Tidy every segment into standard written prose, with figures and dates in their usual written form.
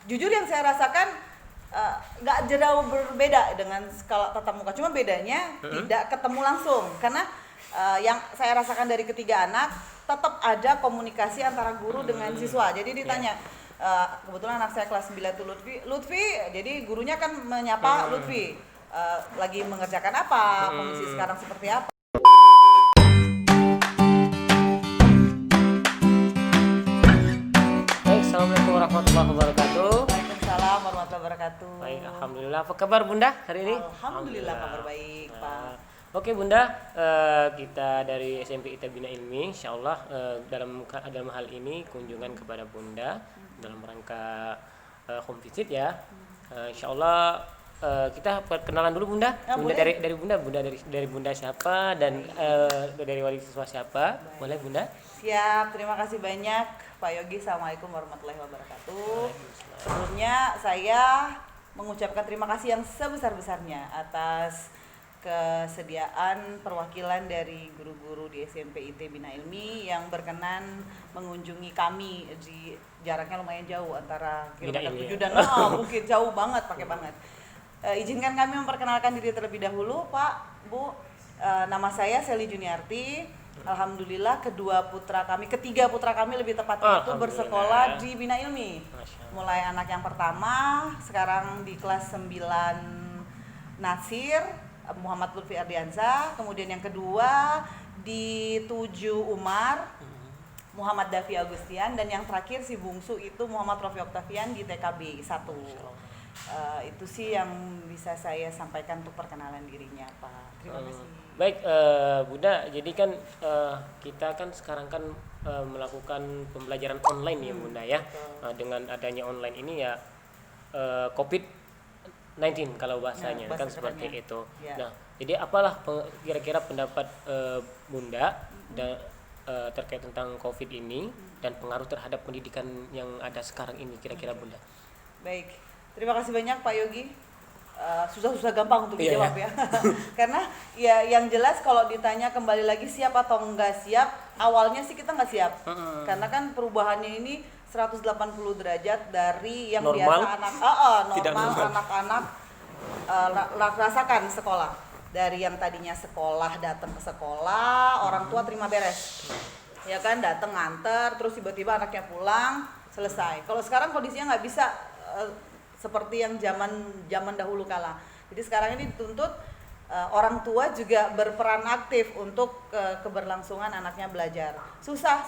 Jujur yang saya rasakan nggak jauh berbeda dengan skala tatap muka, cuma bedanya tidak ketemu langsung. Karena yang saya rasakan dari ketiga anak, tetap ada komunikasi antara guru dengan siswa. Jadi ditanya, kebetulan anak saya kelas 9 tuh Lutfi, jadi gurunya kan menyapa Lutfi, lagi mengerjakan apa, kondisi sekarang seperti apa. Baik, assalamualaikum warahmatullahi wabarakatuh. Waalaikumsalam warahmatullahi wabarakatuh. Baik, alhamdulillah. Apa kabar Bunda hari ini? Alhamdulillah kabar baik, Pak. Oke Bunda, kita dari SMP ITA Bina Ilmi, insyaallah dalam hal ini kunjungan kepada Bunda dalam rangka home visit ya. Insyaallah kita perkenalan dulu Bunda. Bunda boleh. dari Bunda dari Bunda siapa dan dari wali siswa siapa? Boleh Bunda? Siap, terima kasih banyak Pak Yogi. Assalamualaikum warahmatullahi wabarakatuh. Sebelumnya saya mengucapkan terima kasih yang sebesar-besarnya atas kesediaan perwakilan dari guru-guru di SMP IT Bina Ilmi yang berkenan mengunjungi kami di jaraknya lumayan jauh antara kilometer 7 dan Bukit, jauh banget, pakai banget. Izinkan kami memperkenalkan diri terlebih dahulu, Pak, Bu. Nama saya Sally Juniarti. Alhamdulillah ketiga putra kami lebih tepatnya itu bersekolah di Bina Ilmi. Mulai anak yang pertama sekarang di kelas 9 Nasir Muhammad Lutfi Ardiansyah, kemudian yang kedua di 7 Umar Muhammad Davi Agustian, dan yang terakhir si bungsu itu Muhammad Rofi Oktavian di TKB 1. Itu sih yang bisa saya sampaikan untuk perkenalan dirinya, Pak. Terima kasih. Baik, Bunda, jadi kan kita kan sekarang kan melakukan pembelajaran online ya Bunda ya. Dengan adanya online ini ya COVID-19 kalau bahasanya kan seperti itu. Ya. Nah, jadi apalah kira-kira pendapat Bunda terkait tentang COVID ini dan pengaruh terhadap pendidikan yang ada sekarang ini kira-kira Bunda? Baik, terima kasih banyak Pak Yogi. Susah-susah gampang untuk dijawab ya. Karena ya yang jelas kalau ditanya kembali lagi siap atau enggak siap, awalnya sih kita nggak siap. Karena kan perubahannya ini 180 derajat dari yang normal, biasa anak-anak rasakan sekolah. Dari yang tadinya sekolah, datang ke sekolah, orang tua terima beres. Ya kan, datang nganter, terus tiba-tiba anaknya pulang, selesai. Kalau sekarang kondisinya nggak bisa seperti yang zaman dahulu kala. Jadi sekarang ini dituntut orang tua juga berperan aktif untuk keberlangsungan anaknya belajar. Susah.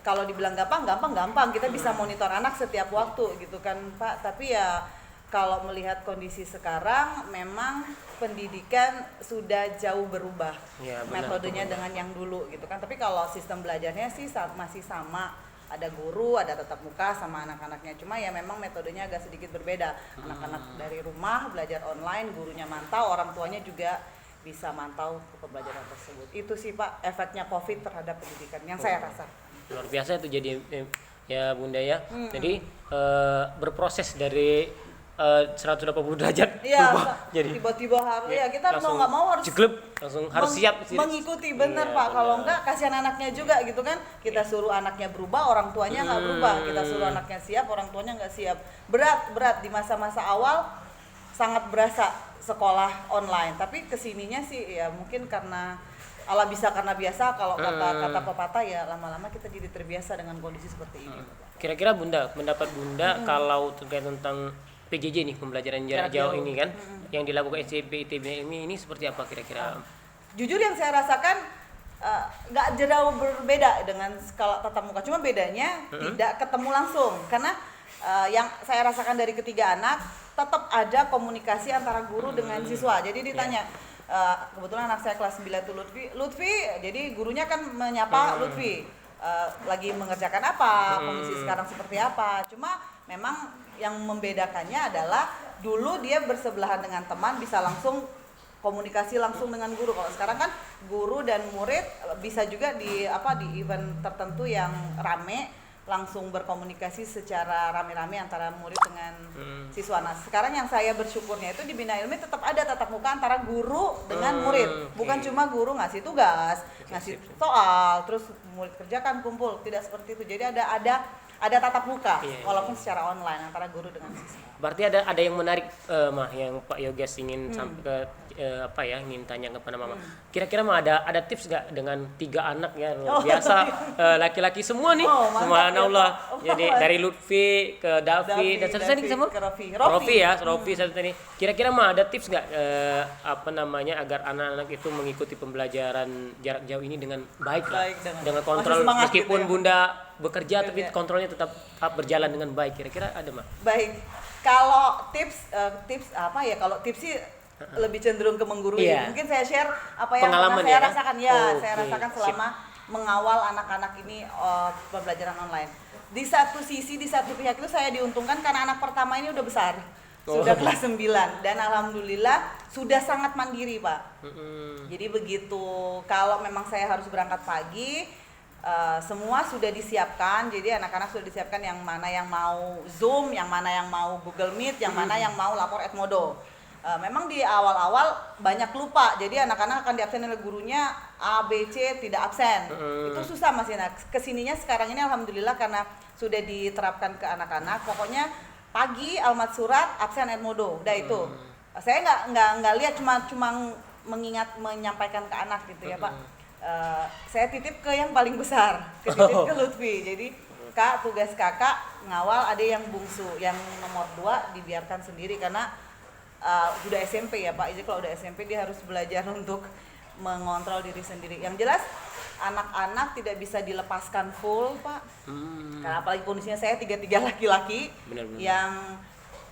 Kalau dibilang gampang. Kita bisa monitor anak setiap waktu gitu kan, Pak. Tapi ya kalau melihat kondisi sekarang memang pendidikan sudah jauh berubah. Ya, metodenya dengan yang dulu gitu kan. Tapi kalau sistem belajarnya sih masih sama. Ada guru, ada tatap muka sama anak-anaknya. Cuma ya memang metodenya agak sedikit berbeda. Anak-anak dari rumah belajar online, gurunya mantau, orang tuanya juga bisa mantau pembelajaran tersebut. Itu sih Pak efeknya COVID terhadap pendidikan yang saya rasa. Luar biasa itu jadi ya Bunda ya. Jadi berproses dari 180 derajat berubah jadi tiba-tiba harus ya kita mau nggak mau harus langsung harus siap mengikuti bener Pak. Kalau enggak kasihan anaknya juga gitu kan, kita suruh anaknya berubah, orang tuanya nggak berubah, kita suruh anaknya siap, orang tuanya nggak siap. Berat di masa-masa awal sangat berasa sekolah online, tapi kesininya sih ya mungkin karena Allah bisa karena biasa. Kalau kata pepatah ya lama-lama kita jadi terbiasa dengan kondisi seperti ini. Kira-kira Bunda, pendapat Bunda kalau terkait tentang PJJ nih, pembelajaran jarak jauh ini kan yang dilakukan SMP IT Bina Ilmi ini seperti apa kira-kira? Jujur yang saya rasakan nggak jauh berbeda dengan skala tatap muka, cuma bedanya tidak ketemu langsung. Karena yang saya rasakan dari ketiga anak, tetap ada komunikasi antara guru dengan siswa. Jadi ditanya, kebetulan anak saya kelas 9 tuh Lutfi, jadi gurunya kan menyapa Lutfi, lagi mengerjakan apa, kondisi sekarang seperti apa. Cuma memang yang membedakannya adalah dulu dia bersebelahan dengan teman, bisa langsung komunikasi langsung dengan guru. Kalau sekarang kan guru dan murid bisa juga di event tertentu yang rame langsung berkomunikasi secara rame-rame antara murid dengan siswa. Nah, sekarang yang saya bersyukurnya itu di Bina Ilmi tetap ada tatap muka antara guru dengan murid. Bukan cuma guru ngasih tugas, ngasih soal, terus murid kerjakan kumpul, tidak seperti itu. Jadi ada ada tatap muka, Iya, iya. walaupun secara online antara guru dengan siswa. Berarti ada yang menarik mah yang Pak Yoges ingin sampai ke ingin tanya kepada Mama. Kira-kira mah ada tips gak dengan 3 anak ya luar biasa laki-laki semua nih. Subhanallah. Jadi dari Lutfi ke Davi dan satu tadi sama ke Rofi satu tadi. Kira-kira mah ada tips gak agar anak-anak itu mengikuti pembelajaran jarak jauh ini dengan baik lah. Dengan kontrol meskipun gitu ya. Bunda bekerja tapi kontrolnya tetap berjalan dengan baik. Kira-kira ada mah? Baik. Kalau tips kalau tips sih lebih cenderung ke menggurui. Iya. Mungkin saya share apa yang Pengalaman pernah saya ya? rasakan saya rasakan selama mengawal anak-anak ini pembelajaran online. Di satu pihak itu saya diuntungkan karena anak pertama ini udah besar. Sudah kelas 9 dan alhamdulillah sudah sangat mandiri, Pak. Jadi begitu kalau memang saya harus berangkat pagi, semua sudah disiapkan, jadi anak-anak sudah disiapkan yang mana yang mau Zoom, yang mana yang mau Google Meet, yang mana yang mau lapor Edmodo. Memang di awal-awal banyak lupa, jadi anak-anak akan diabsen oleh gurunya A, B, C tidak absen. Itu susah Mas Ina. Kesininya sekarang ini alhamdulillah karena sudah diterapkan ke anak-anak, pokoknya pagi alamat surat absen Edmodo, udah itu. Saya nggak lihat, cuma menyampaikan ke anak gitu ya Pak. Saya titip ke yang paling besar, ke Lutfi. Jadi Kak, tugas kakak ngawal adik yang bungsu, yang nomor 2 dibiarkan sendiri karena udah SMP ya Pak. Jadi kalau udah SMP dia harus belajar untuk mengontrol diri sendiri. Yang jelas anak-anak tidak bisa dilepaskan full Pak. Karena apalagi kondisinya saya 3 laki-laki. Benar-benar. Yang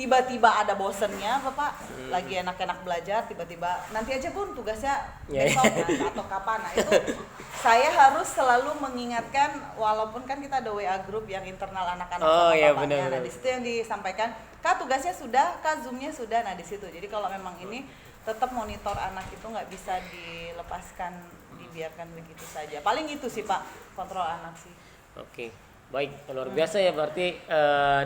tiba-tiba ada bosennya Bapak, lagi enak-enak belajar, tiba-tiba nanti aja Bun tugasnya besok atau kapan. Nah itu saya harus selalu mengingatkan, walaupun kan kita ada WA group yang internal anak-anak sama bapaknya. Nah di situ yang disampaikan, Kak tugasnya sudah, Kak Zoomnya sudah. Nah di situ. Jadi kalau memang ini tetap monitor anak itu nggak bisa dilepaskan, dibiarkan begitu saja. Paling itu sih Pak, kontrol anak sih. Oke. Baik, luar biasa ya berarti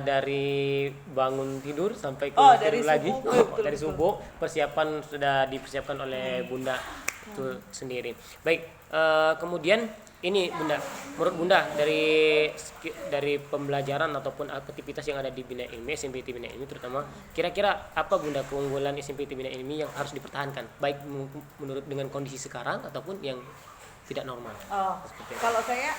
dari bangun tidur sampai ke dari tidur lagi. subuh, Dari subuh persiapan sudah dipersiapkan oleh Bunda itu sendiri. Baik, kemudian ini Bunda, menurut Bunda dari pembelajaran ataupun aktivitas yang ada di Bina Ilmi, SMP Bina Ilmi terutama, kira-kira apa Bunda keunggulan SMP Bina Ilmi yang harus dipertahankan, baik menurut dengan kondisi sekarang ataupun yang tidak normal? Kalau saya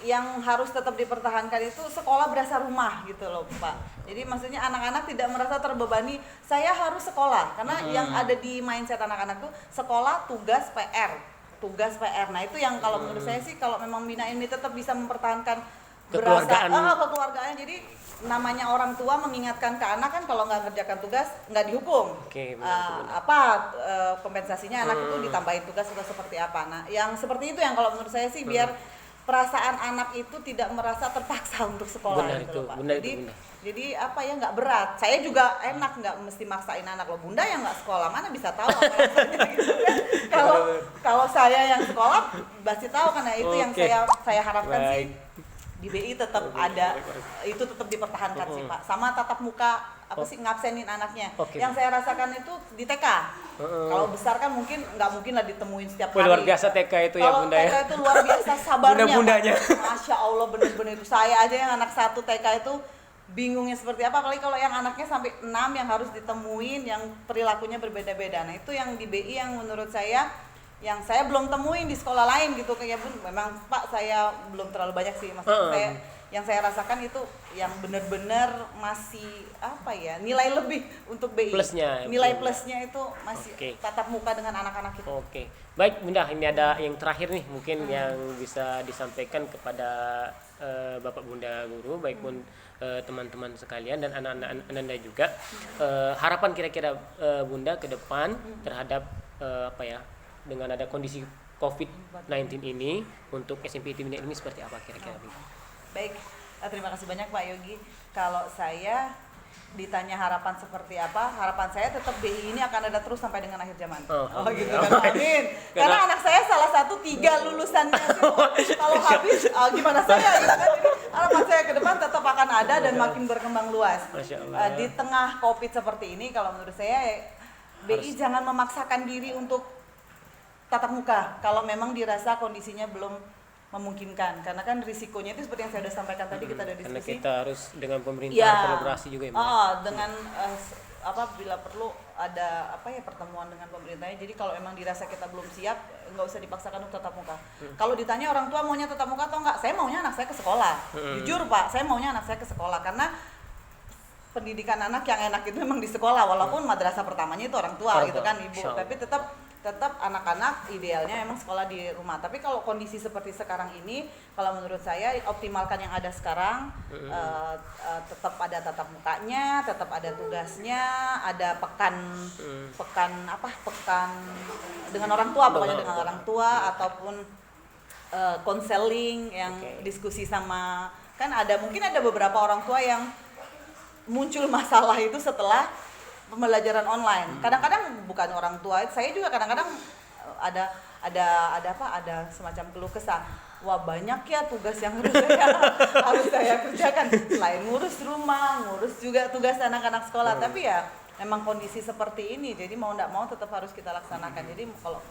yang harus tetap dipertahankan itu sekolah berasa rumah gitu loh Pak. Jadi maksudnya anak-anak tidak merasa terbebani saya harus sekolah, karena yang ada di mindset anak-anak tuh sekolah tugas PR. Nah itu yang kalau menurut saya sih, kalau memang Bina ini tetap bisa mempertahankan kekeluargaan. Jadi namanya orang tua mengingatkan ke anak kan, kalau nggak ngerjakan tugas nggak dihukum. Kompensasinya anak itu ditambahin tugas atau seperti apa. Nah yang seperti itu yang kalau menurut saya sih biar perasaan anak itu tidak merasa terpaksa untuk sekolah. Benar gitu itu, loh, Pak. benar Jadi apa ya, nggak berat. Saya juga enak, nggak mesti maksain anak loh. Bunda yang nggak sekolah mana bisa tahu apa rasanya gitu kan. Kalau saya yang sekolah pasti tahu, karena itu yang saya harapkan sih di BI tetap ada, itu tetap dipertahankan sih Pak. Sama tatap muka ngabsenin anaknya. Yang saya rasakan itu di TK. Kalau besar kan nggak mungkin lah ditemuin setiap hari. Luar biasa TK itu ya Bunda ya. TK itu luar biasa sabarnya. Bunda-bundanya. Masya Allah, bener-bener itu. Saya aja yang anak 1 TK itu bingungnya seperti apa, apalagi kalau yang anaknya sampai 6 yang harus ditemuin, yang perilakunya berbeda-beda. Nah itu yang di BI yang menurut saya, yang saya belum temuin di sekolah lain gitu. Kayak Bun, memang Pak saya belum terlalu banyak sih, maksudnya yang saya rasakan itu yang benar-benar masih nilai lebih untuk BI. Nilai plusnya itu masih tatap muka dengan anak-anak itu. Baik Bunda, ini ada yang terakhir nih mungkin yang bisa disampaikan kepada Bapak Bunda guru, baik pun teman-teman sekalian dan anak-anak Anda juga, harapan kira-kira Bunda ke depan terhadap dengan ada kondisi COVID-19 ini untuk SMP Bina Ilmi seperti apa kira-kira? Baik, terima kasih banyak Pak Yogi. Kalau saya ditanya harapan seperti apa, harapan saya tetap BI ini akan ada terus sampai dengan akhir zaman. Gitu kan, amin. Karena anak saya salah satu 3 lulusannya kalau habis gimana saya gitu kan. Jadi harapan saya ke depan tetap akan ada dan makin berkembang luas. Di tengah COVID seperti ini, kalau menurut saya BI jangan memaksakan diri untuk tatap muka kalau memang dirasa kondisinya belum memungkinkan, karena kan risikonya itu seperti yang saya sudah sampaikan tadi, kita ada Karena diskusi. kita harus dengan pemerintah Ya, kolaborasi juga ya, Mbak. dengan bila perlu ada pertemuan dengan pemerintahnya. Jadi kalau emang dirasa kita belum siap, nggak usah dipaksakan untuk tatap muka. Kalau ditanya orang tua maunya tatap muka atau enggak, saya maunya anak saya ke sekolah. Jujur Pak, saya maunya anak saya ke sekolah karena pendidikan anak yang enak itu memang di sekolah, walaupun madrasah pertamanya itu orang tua gitu kan ibu, tapi tetap anak-anak idealnya emang sekolah di rumah. Tapi kalau kondisi seperti sekarang ini, kalau menurut saya optimalkan yang ada sekarang, tetap ada tatap mukanya, tetap ada tugasnya, ada pekan dengan orang tua, pokoknya dengan orang tua, ataupun konseling yang diskusi sama, kan mungkin ada beberapa orang tua yang muncul masalah itu setelah pembelajaran online. Kadang-kadang bukan orang tua, saya juga kadang-kadang ada semacam keluh kesah. Wah, banyak ya tugas yang harus saya kerjakan. Selain ngurus rumah, ngurus juga tugas anak-anak sekolah. Tapi ya memang kondisi seperti ini, jadi mau nggak mau tetap harus kita laksanakan. Jadi kalau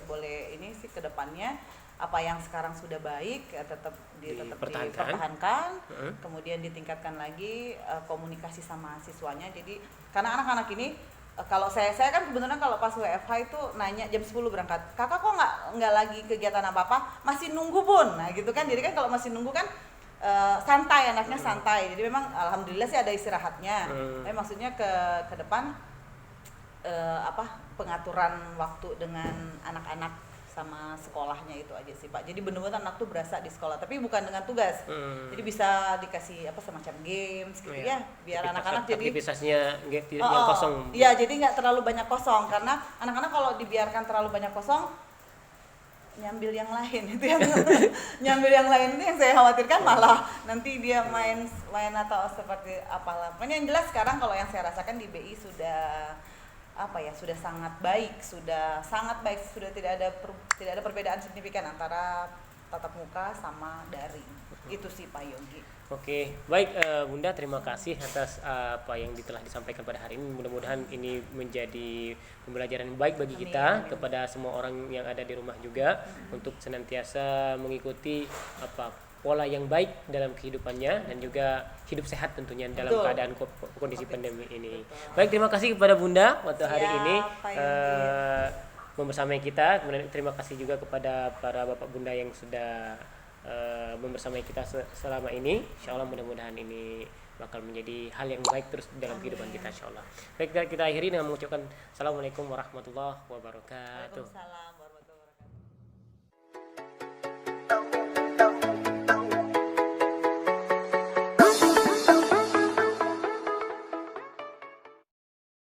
boleh ini sih ke depannya, apa yang sekarang sudah baik tetap dipertahankan, kemudian ditingkatkan lagi komunikasi sama siswanya. Jadi karena anak-anak ini kalau saya kan kebetulan kalau pas WFH itu nanya jam 10 berangkat, kakak kok nggak lagi kegiatan apa-apa, masih nunggu Bun, nah gitu kan. Jadi kan kalau masih nunggu kan santai, anaknya santai. Jadi memang alhamdulillah sih ada istirahatnya. Tapi maksudnya ke depan pengaturan waktu dengan anak-anak sama sekolahnya itu aja sih Pak. Jadi benar-benar anak tuh berasa di sekolah, tapi bukan dengan tugas. Jadi bisa dikasih semacam games gitu ya, biar anak-anak jadi aktivitasnya yang kosong. Iya, jadi nggak terlalu banyak kosong, karena anak-anak kalau dibiarkan terlalu banyak kosong nyambil yang lain itu yang nyambil yang lain itu yang saya khawatirkan, malah nanti dia main atau seperti apalah. Pokoknya yang jelas sekarang kalau yang saya rasakan di BI sudah sudah sangat baik, sudah tidak ada perbedaan signifikan antara tatap muka sama daring. Itu sih Pak Yogi. Oke, baik Bunda, terima kasih atas apa yang telah disampaikan pada hari ini. Mudah-mudahan ini menjadi pembelajaran yang baik bagi kita, kepada semua orang yang ada di rumah juga, untuk senantiasa mengikuti pola yang baik dalam kehidupannya dan juga hidup sehat tentunya dalam keadaan kondisi pandemi ini. Baik, terima kasih kepada Bunda waktu hari ini membersamai kita. Kemudian terima kasih juga kepada para Bapak Bunda yang sudah membersamai kita selama ini. Insyaallah mudah-mudahan ini bakal menjadi hal yang baik terus dalam kehidupan kita, insyaallah. Baik, kita akhiri dengan mengucapkan Assalamualaikum warahmatullahi wabarakatuh. Waalaikumsalam.